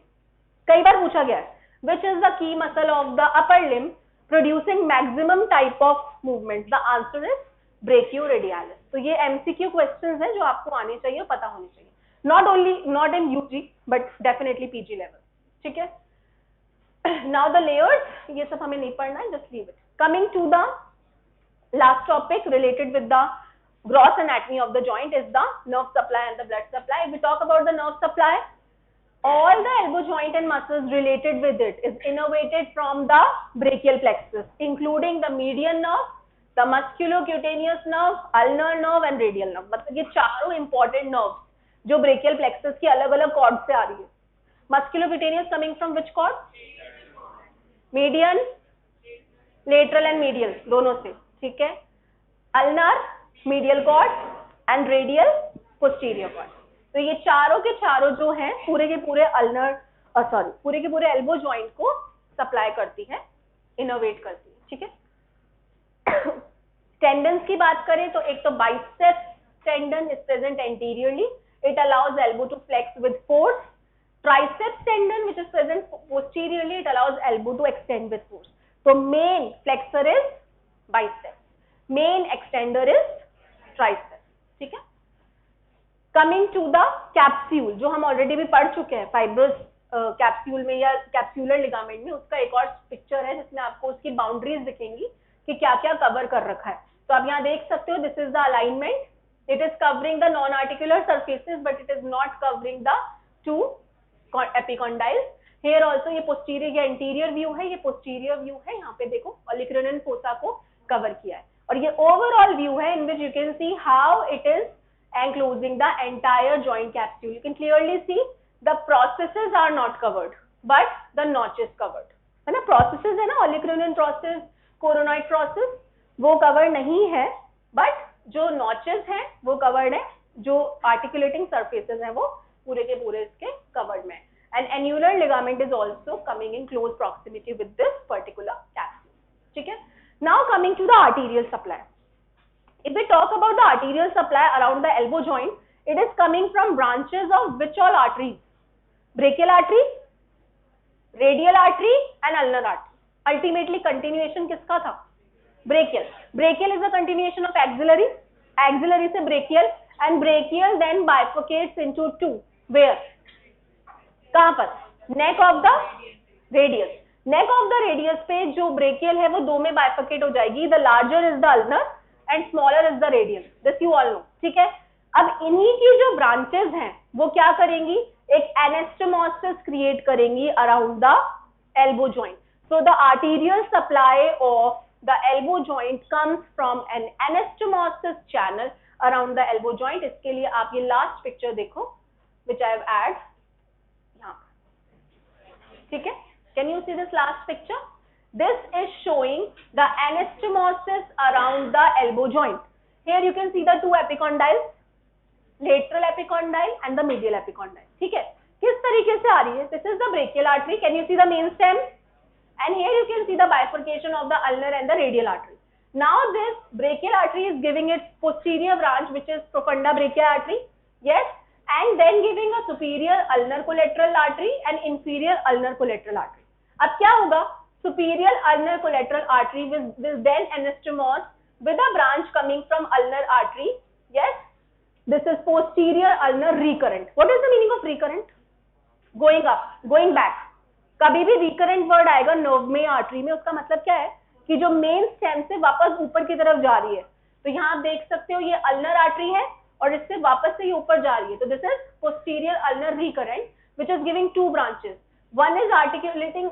[SPEAKER 1] कई बार पूछा गया है which is the key muscle of the upper limb producing maximum type of movement. The answer is brachioradialis. तो ये MCQ questions है जो आपको आने चाहिए, पता होने चाहिए. Not in UG but definitely PG level. ठीक है. Now the layers, ये सब हमें नहीं पढ़ना है, just leave it. Coming to the last topic related with the gross anatomy of the joint is the nerve supply and the blood supply. If we talk about the nerve supply, all the elbow joint and muscles related with it is innervated from the brachial plexus, including the median nerve, the musculocutaneous nerve, ulnar nerve and radial nerve. मतलब ये चारों important nerves जो brachial plexus की अलग अलग cord से आ रही है. Musculocutaneous coming from which cord? Median, lateral and medial दोनों से. ठीक है. Ulnar, medial cord and radial, posterior cord. तो ये चारों के चारों जो हैं पूरे के पूरे अल्नर पूरे के पूरे एल्बो जॉइंट को सप्लाई करती है, इनोवेट करती है. ठीक है. टेंडन्स की बात करें तो एक तो biceps tendon is present anteriorly, it allows elbow to flex with force. Triceps tendon which is present posteriorly, it allows elbow to extend with force. तो main flexor is biceps, main extensor is triceps. ठीक है. Coming to the capsule, जो हम already भी पढ़ चुके हैं fibrous capsule में या कैप्सूलर लिगामेंट में, उसका एक और पिक्चर है जिसमें आपको उसकी बाउंड्रीज दिखेंगी कि क्या क्या कवर कर रखा है. तो आप यहाँ देख सकते हो, this is the alignment, it is covering the non articular surfaces but it is not covering the two epicondyles. Here also ये पोस्टीरियर या इंटीरियर व्यू है, ये पोस्टीरियर व्यू है. यहाँ पे देखो ऑलिक्रिनल फोसा को कवर किया है. और ये ओवरऑल व्यू है in which you can see how it is enclosing the entire joint capsule. You can clearly see the processes are not covered but the notch is covered. है ना, processes है ना, olecranon process, coronoid process, वो cover नहीं है, but जो notches हैं वो covered है, जो articulating surfaces हैं वो पूरे के पूरे इसके covered में. And annular ligament is also coming in close proximity with this particular capsule. ठीक है. Now coming to the arterial supply. If we talk about the arterial supply around the elbow joint, it is coming from branches of which all arteries? Brachial artery, radial artery and ulnar artery. Ultimately continuation किसका था? Brachial. Brachial is a continuation of axillary. Axillary से brachial and brachial then bifurcates into two. Where? कहाँ पर? Neck of the radius. Neck of the radius पे जो brachial है वो दो में bifurcate हो जाएगी. The larger is the ulnar and smaller is the radial. This you all know. ठीक है. अब इन्हीं की जो branches हैं वो क्या करेंगी? एक anastomosis create करेंगी around the elbow joint. So the arterial supply of the elbow joint comes from an anastomosis channel around the elbow joint. इसके लिए आप ये last picture देखो, which I have added. यहाँ ठीक है. Can you see this last picture? This is showing the anastomosis around the elbow joint. Here you can see the two epicondyles, lateral epicondyle and the medial epicondyle. ठीक है. किस तरीके से आ रही है? This is the brachial artery. Can you see the main stem? And here you can see the bifurcation of the ulnar and the radial artery. Now this brachial artery is giving its posterior branch, which is profunda brachial artery. Yes. And then giving a superior ulnar collateral artery and inferior ulnar collateral artery. अब क्या होगा? Superior ulnar collateral artery will then anastomose with a branch coming from ulnar artery. Yes, this is posterior ulnar recurrent. What is the meaning of recurrent? Going up, going back. कभी भी recurrent word आएगा nerve में, artery में, उसका मतलब क्या है कि जो main stem से वापस ऊपर की तरफ जा रही है. तो यहाँ आप देख सकते हो ये ulnar artery है और इससे वापस से ये ऊपर जा रही है. तो this is posterior ulnar recurrent, which is giving two branches. One is articulating,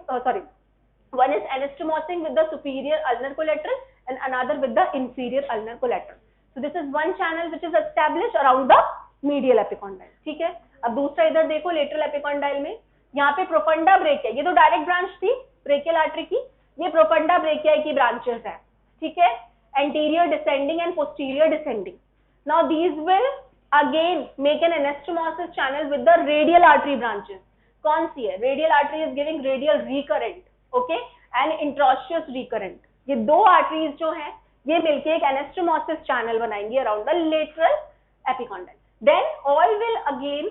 [SPEAKER 1] one is anastomosing with the superior ulnar collateral and another with the inferior ulnar collateral. So this is one channel which is established around the medial epicondyle. ठीक है. अब दूसरा इधर देखो lateral epicondyle में, यहाँ पे profunda brachiae, ये तो direct branch थी brachial artery की, ये profunda brachiae की branches है. ठीक है. Anterior descending and posterior descending. Now these will again make an anastomosis channel with the radial artery branches. कौन सी है? Radial artery is giving radial recurrent, okay, and interosseous recurrent. ये दो arteries जो हैं ये मिलके एक एनास्टोमोसिस चैनल बनाएंगी around the lateral epicondyle. Then all will again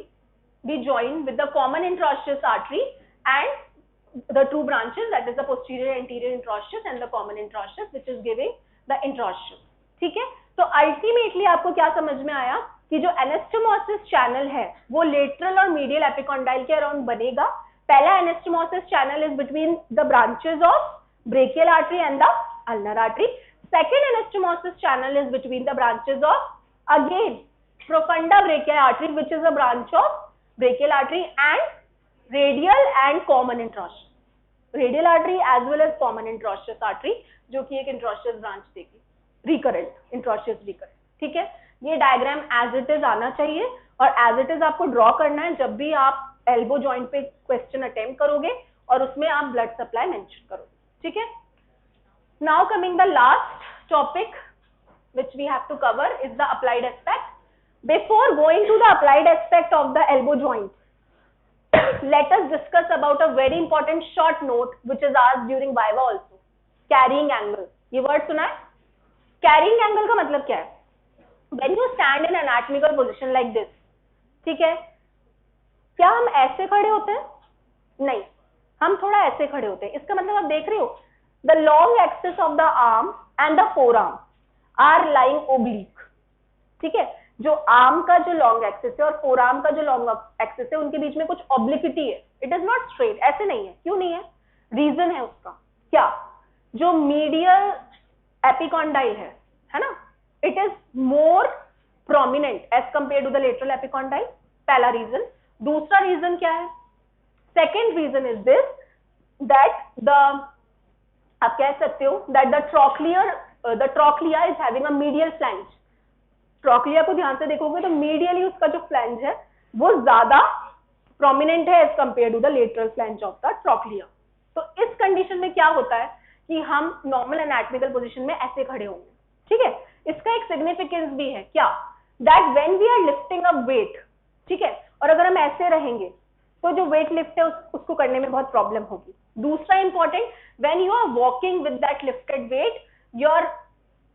[SPEAKER 1] be joined with the common interosseous artery and the two branches, that is the posterior anterior interosseous and the common interosseous which is giving the interosseous. ठीक है. तो ultimately आपको क्या समझ में आया कि जो एनास्टोमोसिस चैनल है वो लेटरल और मीडियल एपिकॉन्डाइल के अराउंड बनेगा. पहला anastomosis channel is between the branches of brachial artery and the ulnar artery. Second anastomosis channel is between the branches of again profunda brachial artery which is a branch of brachial artery and radial and common interosseous. Radial artery as well as common interosseous artery जो कि एक interosseous branch देगी, recurrent interosseous recurrent. ठीक है. ये diagram as it is आना चाहिए और एज इट इज आपको ड्रॉ करना है जब भी आप एल्बो जॉइंट पे क्वेश्चन अटेम्प्ट करोगे और उसमें आप ब्लड सप्लाई मेंशन करोगे. ठीक है. Now coming the last topic which we have to cover is the applied aspect. Before going to the applied aspect of the elbow joint, let us discuss about a very important short note which is asked during viva also. Carrying angle. ये word सुना है? Carrying angle का मतलब क्या है? When you stand in anatomical position like this, ठीक है, क्या हम ऐसे खड़े होते हैं? नहीं, हम थोड़ा ऐसे खड़े होते हैं. इसका मतलब आप देख रहे हो, the long axis of the arm and the forearm are lying oblique. ठीक है. जो आर्म का जो लॉन्ग एक्सिस है और फोरआर्म का जो लॉन्ग एक्सिस है उनके बीच में कुछ ऑब्लिक्विटी है. It is not straight. ऐसे नहीं है. क्यों नहीं है? रीजन है उसका. क्या? जो मीडियल एपिकॉन्डाइल है ना, it is more prominent as compared to the lateral epicondyle. पहला रीजन. दूसरा रीजन क्या है? Second region is this, that the, आप कह सकते हो that the trochlear the trochlea is having a medial flange. Trochlea को ध्यान से देखोगे तो मीडियली उसका जो फ्लैंज है वो ज्यादा प्रोमिनेंट है as compare to the lateral flange of the trochlea. तो इस कंडीशन में क्या होता है कि हम नॉर्मल एनाटॉमिकल पोजीशन में ऐसे खड़े होंगे. ठीक है, इसका एक सिग्निफिकेंस भी है क्या, that when we are lifting a weight, ठीक है, और अगर हम ऐसे रहेंगे तो जो वेट लिफ्ट है उसको करने में बहुत प्रॉब्लम होगी. दूसरा important, when you are walking with that lifted weight your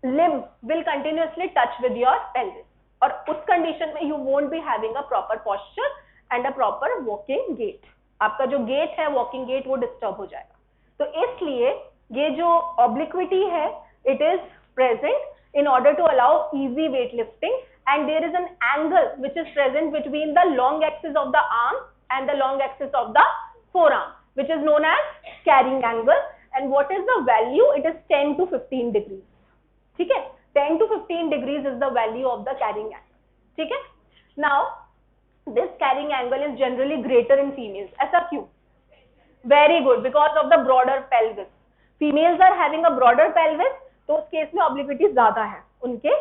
[SPEAKER 1] limb will continuously touch with your pelvis, और उस कंडीशन में you won't be having a proper posture and a proper walking gait. आपका जो gait है walking gait वो disturb हो जाएगा. तो इसलिए ये जो obliquity है it is present in order to allow easy weight lifting, and there is an angle which is present between the long axis of the arm and the long axis of the forearm, which is known as carrying angle. And what is the value? It is 10 to 15 degrees. ठीक है, 10 to 15 degrees is the value of the carrying angle. ठीक है, now this carrying angle is generally greater in females. ऐसा क्यों? Very good, because of the broader pelvis. Females are having a broader pelvis, तो उस case में obliquity ज्यादा है उनके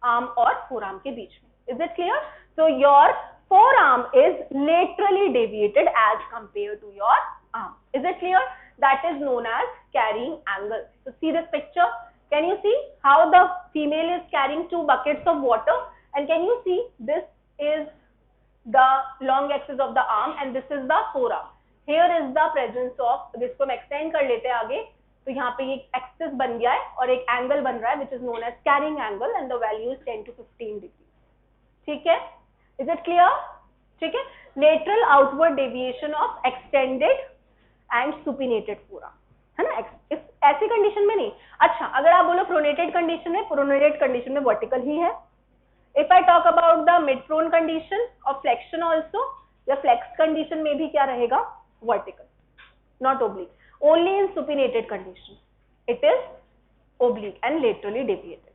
[SPEAKER 1] arm और forearm के बीच में. Is it clear? So your forearm is laterally deviated as compared to your arm. Is it clear? That is known as carrying angle. So see this picture. Can you see how the female is carrying 2 buckets of water, and can you see this is the long axis of the arm and this is the forearm. Here is the presence of, जिसको हम extend कर लेते हैं आगे, तो यहाँ पे एक axis बन गया है और एक angle बन रहा है which is known as carrying angle, and the value is 10 to 15 degrees. ठीक है, is it clear? ठीक है, lateral outward deviation of extended and supinated forearm, है ना. इस ऐसी कंडीशन में नहीं. अच्छा, अगर आप बोलो प्रोनेटेड कंडीशन में, प्रोनेटेड कंडीशन में वर्टिकल ही है. If I talk about the mid prone condition और फ्लेक्शन आल्सो, या फ्लेक्स कंडीशन में भी क्या रहेगा, vertical, not oblique. Only in supinated condition it is oblique and laterally deviated.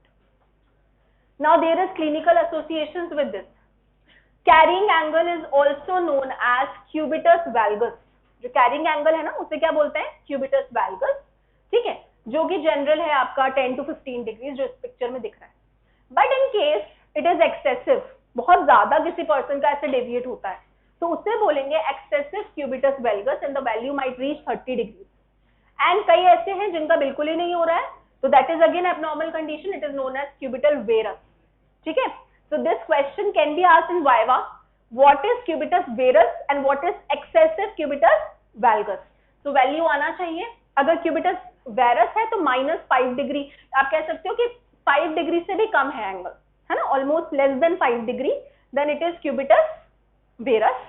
[SPEAKER 1] Now there is clinical associations with this. Carrying angle is also known as cubitus valgus. जो carrying angle है ना उसे क्या बोलते हैं, क्यूबिटस वैल्गस. ठीक है, जो कि जनरल है आपका 10 to 15 डिग्री जो इस पिक्चर में दिख रहा है. But in case it is excessive, बहुत ज्यादा किसी पर्सन का ऐसे डेविएट होता है तो उसे बोलेंगे excessive cubitus valgus, and the value might reach 30 degree. And कई ऐसे हैं जिनका बिल्कुल ही नहीं हो रहा है, तो that is again abnormal condition, it is known as cubital varus. ठीक है, so this question can be asked in viva, what is cubitus varus and what is excessive cubitus valgus. तो वैल्यू आना चाहिए. अगर cubitus varus है तो -5 degree, आप कह सकते हो कि 5 डिग्री से भी कम है एंगल, है ना, almost less than 5 degree, then it is cubitus varus.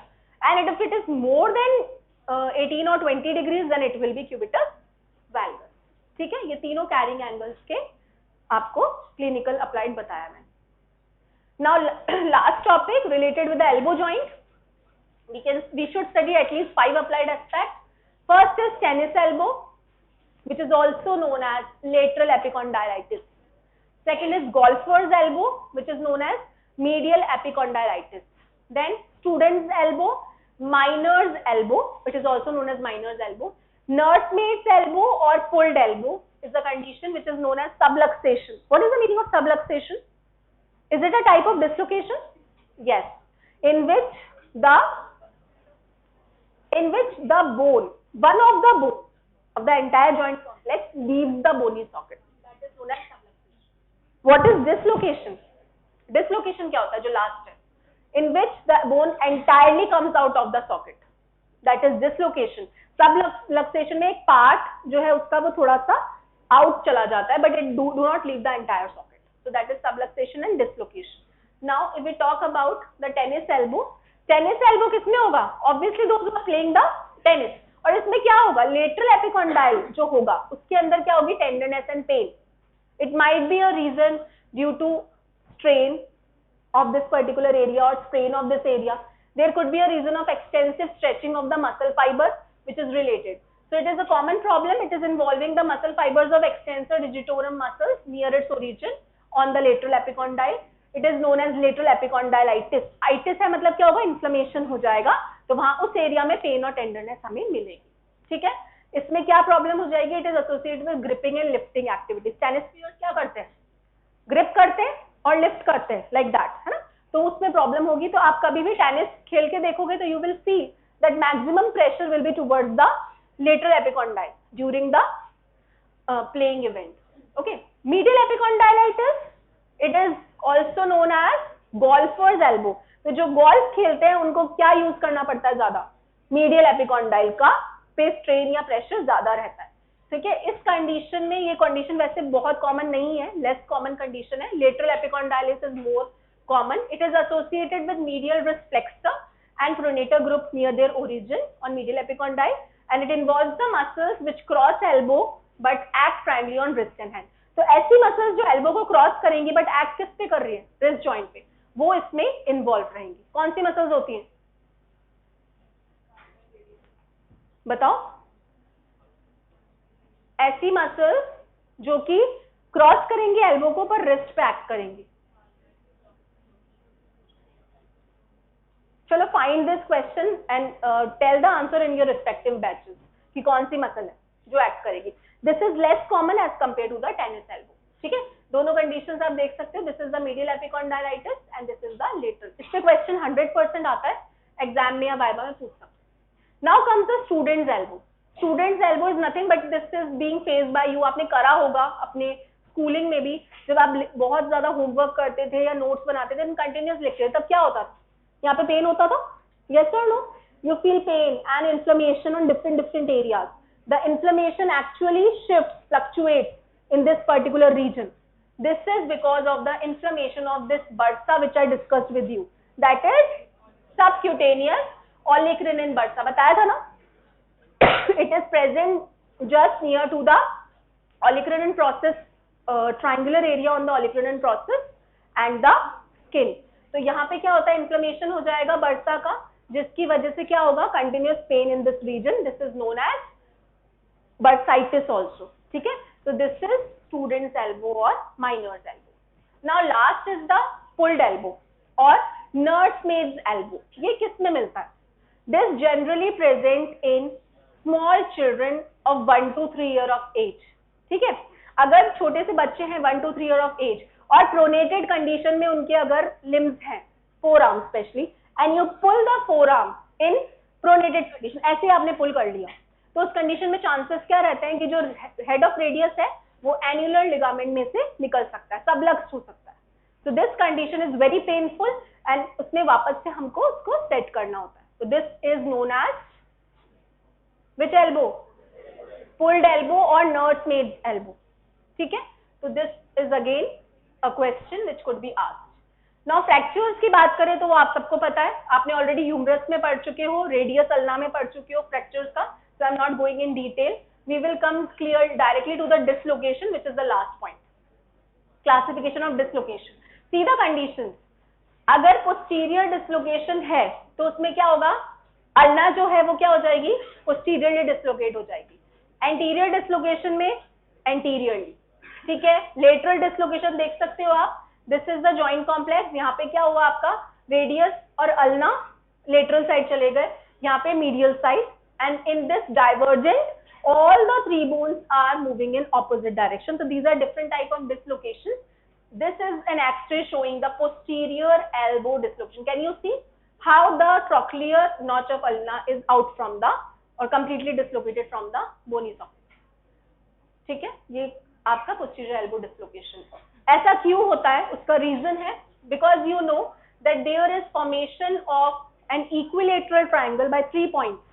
[SPEAKER 1] and if it is more than 18 or 20 degrees then it will be cubitus valgus. ठीक है, ये तीनों कैरिंग एंगल्स के आपको क्लिनिकल अप्लाइड बताया मैंने. Now last topic related with the elbow joint. We should study at least 5 applied aspects. First is tennis elbow, which is also known as lateral epicondylitis. Second is golfer's elbow, which is known as medial epicondylitis. Then student's elbow, minor's elbow, which is also known as minor's elbow. Nursemaid's elbow or pulled elbow is a condition which is known as subluxation. What is the meaning of subluxation? Is it a type of dislocation? Yes, in which the bone, one of the bone of the entire joint complex leaves the bony socket. That is known as subluxation. What is dislocation? Dislocation क्या होता है, जो last है, in which the bone entirely comes out of the socket. That is dislocation. Subluxation में एक part जो है उसका वो थोड़ा सा out चला जाता है, but it do not leave the entire socket. So that is subluxation and dislocation. Now if we talk about the tennis elbow किसमें होगा? Obviously those who are playing the tennis. और इसमें क्या होगा? Lateral epicondyle जो होगा उसके अंदर क्या होगी? Tenderness and pain. It might be a reason due to strain of this particular area or strain of this area. There could be a reason of extensive stretching of the muscle fiber which is related. So it is a common problem. It is involving the muscle fibers of extensor digitorum muscles near its origin on the lateral epicondyle. It is known as lateral epicondylitis. Itis है मतलब क्या होगा? Inflammation हो जाएगा, तो वहां उस area में पेन और टेंडरनेस हमें मिलेगी. ठीक है, इसमें क्या प्रॉब्लम हो जाएगी, it is associated with gripping and lifting activities. Tennis players क्या करते हैं, ग्रिप करते हैं और लिफ्ट करते हैं लाइक दैट, है ना, तो उसमें प्रॉब्लम होगी। तो आप कभी भी टेनिस खेल के देखोगे तो you will see that maximum pressure will be towards the lateral epicondyle during the playing event. Okay, medial epicondylitis, it is also known as golfer's elbow. तो जो गोल्फ खेलते हैं उनको क्या यूज करना पड़ता है ज्यादा, मीडियल एपिकॉन्डाइल का पे स्ट्रेन या प्रेशर ज्यादा रहता है, ठीक है। इस कंडीशन में, ये कंडीशन वैसे बहुत कॉमन नहीं है, लेस कॉमन कंडीशन है, lateral epicondylitis is more common. It is associated with medial wrist flexor and pronator group near their origin on medial epicondyle, and it involves the muscles which cross elbow but act primarily on wrist and hand. तो ऐसी muscles जो elbow को cross करेंगी but act किस पे कर रही है, रिस्ट जॉइंट पे, वो इसमें इन्वॉल्व रहेंगी। कौन सी मसल्स होती हैं बताओ, ऐसी मसल्स जो कि क्रॉस करेंगी एल्बो को पर रिस्ट पे एक्ट करेंगी। चलो find this question and tell the answer in your respective batches कि कौन सी मसल है जो एक्ट करेगी। This is less common as compare to the tennis elbow, ठीक है। दोनों कंडीशंस आप देख सकते हो, this is the medial epicondylitis and this is the lateral. इस पे क्वेश्चन 100% आता है एग्जाम में या वाइवा में पूछ सकते हैं। Now comes the students elbow. Students elbow is nothing but this is being faced by you. आपने करा होगा अपने स्कूलिंग में भी, जब आप बहुत ज्यादा होमवर्क करते थे या नोट्स बनाते थे, कंटिन्यूस लिखते थे, तब क्या होता था, यहाँ पे पेन होता था, yes or no? You feel pain and inflammation on different areas. The inflammation actually shifts, fluctuates in this particular region. This is because of the inflammation of this bursa which I discussed with you. That is subcutaneous olecranin bursa. बताया था ना? It is present just near to the olecranin process, triangular area on the olecranin process and the skin. तो यहाँ पे क्या होता है, inflammation हो जाएगा बर्सा का, जिसकी वजह से क्या होगा, continuous pain in this region, this is known as bursitis also, ठीक है। तो दिस इज स्टूडेंट्स एल्बो और miner's elbow. Now last is the pulled elbow और नर्समेड्स एल्बो। ये किस में मिलता है, this generally present in small children of 1 to 3 years of age, ठीक है। अगर छोटे से बच्चे हैं 1 to 3 years of age और प्रोनेटेड कंडीशन में उनके अगर लिम्स हैं, forearm specially, and you pull the forearm in pronated condition, ऐसे आपने पुल कर लिया, तो उस कंडीशन में चांसेस क्या रहते हैं कि जो हेड ऑफ रेडियस है वो एन्युलर लिगामेंट में से निकल सकता है, सबलक्स हो सकता है। तो this condition is very painful and उसमें वापस से हमको उसको सेट करना होता है। तो this is known as which elbow, pulled elbow और नर्समेड्स एल्बो, ठीक है। तो this is again a question which could be asked. Now fractures की बात करें तो वो आप सबको पता है, आपने ऑलरेडी ह्यूमरस में पढ़ चुके हो, रेडियस अल्ना में पढ़ चुके हो फ्रैक्चर्स का, so I'm not going in detail. We will come clear directly to the dislocation which is the last point. Classification of dislocation. See the conditions. अगर posterior dislocation है तो उसमें क्या होगा, अल्ना जो है वो क्या हो जाएगी, posteriorly dislocate हो जाएगी। Anterior dislocation में anteriorly, ठीक है। लेटरल डिसलोकेशन देख सकते हो आप, this is the joint complex, यहाँ पे क्या हुआ आपका, रेडियस और अल्ना लेटरल साइड चले गए, यहाँ पे medial side, and in this divergent all the 3 bones are moving in opposite direction. So these are different type of dislocations. This is an X-ray showing the posterior elbow dislocation. Can you see how the trochlear notch of ulna is out from the or completely dislocated from the bony socket, ठीक है। ये आपका posterior elbow dislocation। ऐसा क्यों होता है, उसका reason है because you know that there is formation of an equilateral triangle by 3 points,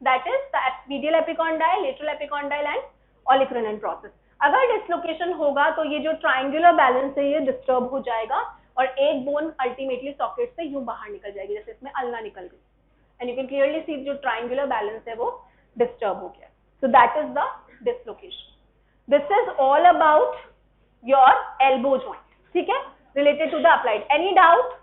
[SPEAKER 1] that is the medial epicondyle, lateral epicondyle and olecranon process। अगर डिसलोकेशन होगा तो ये जो ट्राइंगुलर बैलेंस है ये डिस्टर्ब हो जाएगा और एक बोन अल्टीमेटली सॉकेट से यूं बाहर निकल जाएगी, जैसे इसमें अल्ना निकल गई, and you can clearly see जो ट्राइंगुलर बैलेंस है वो डिस्टर्ब हो गया। So that is the dislocation. This is all about your elbow joint, ठीक है, related to the applied. Any doubt?